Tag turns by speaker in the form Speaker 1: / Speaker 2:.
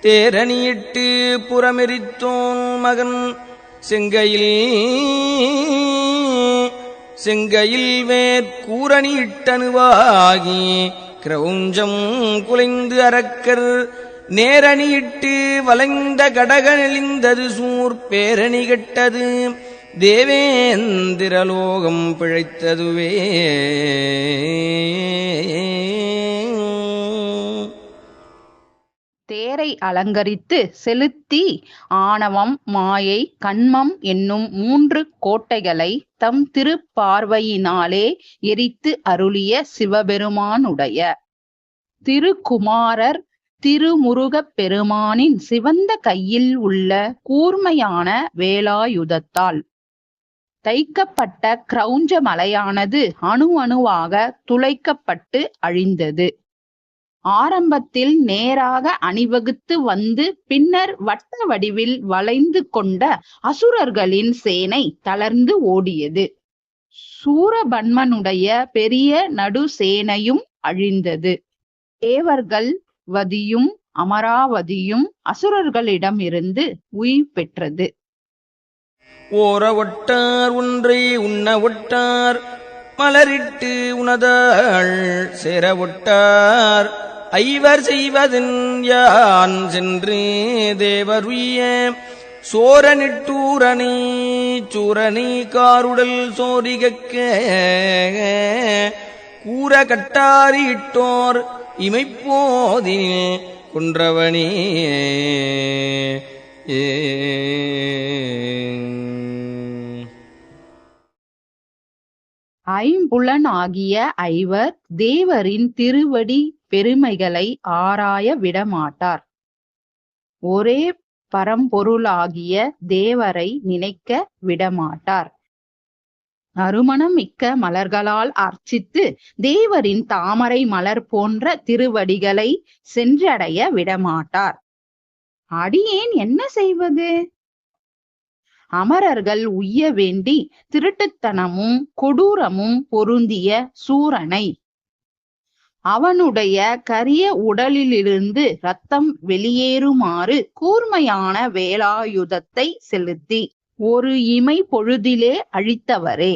Speaker 1: தேரணியிட்டு புறமெரித்தோன் மகன் செங்கையில் வேற்கூரணியிட்டனுவாகி கிரௌஞ்சம் குலைந்து அரக்கர் நேரணியிட்டு வளைந்த கடக நெளிந்தது சூர் பேரணி கெட்டது தேவேந்திரலோகம் பிழைத்ததுவே.
Speaker 2: தேரை அலங்கரித்து செலுத்தி ஆணவம் மாயை கண்மம் என்னும் 3 கோட்டைகளை தம் திருப்பார்வையினாலே எரித்து அருளிய சிவபெருமானுடைய திருக்குமாரர் திருமுருகப் பெருமானின் சிவந்த கையில் உள்ள கூர்மையான வேலாயுதத்தால் தைக்கப்பட்ட கிரௌஞ்ச மலையானது அணு அணுவாக துளைக்கப்பட்டு அழிந்தது. ஆரம்பத்தில் நேராக அணிவகுத்து வந்து பின்னர் வட்ட வடிவில் வளைந்து கொண்ட அசுரர்களின் சேனை தளர்ந்து ஓடியது. சூரபன்மனுடைய பெரிய நடு சேனையும் அழிந்தது. தேவர்கள் வதியும் அமராவதியும் அசுரர்களிடமிருந்து உயிர் பெற்றது.
Speaker 1: ஓர ஒட்டார் ஒன்றை உண்ண ஒட்டார் மலரிட்டு உணதாள் சேர ஒட்டார் ஐவர் செய்வதன் யான் சென்று தேவருய சோரனிட்டூரணி சூரணி காருடல் சோரிகக்க கூற கட்டாரிட்டோர் இமைப்போதில் குன்றவனே.
Speaker 2: ஐம்புலன் ஆகிய ஐவர் தேவரின் திருவடி பெருமைகளை ஆராய விடமாட்டார். ஒரே பரம்பொருளாகிய தேவரை நினைக்க விடமாட்டார். நறுமணம் மிக்க மலர்களால் அர்ச்சித்து தேவரின் தாமரை மலர் போன்ற திருவடிகளை சென்றடைய விடமாட்டார். அடியேன் என்ன செய்வது? அமரர்கள் உய்ய வேண்டி திருட்டுத்தனமும் கொடூரமும் பொருந்திய சூரனை அவனுடைய கரிய உடலிலிருந்து இரத்தம் வெளியேறுமாறு கூர்மையான வேலாயுதத்தை செலுத்தி ஒரு இமை பொழுதிலே அழித்தவரே.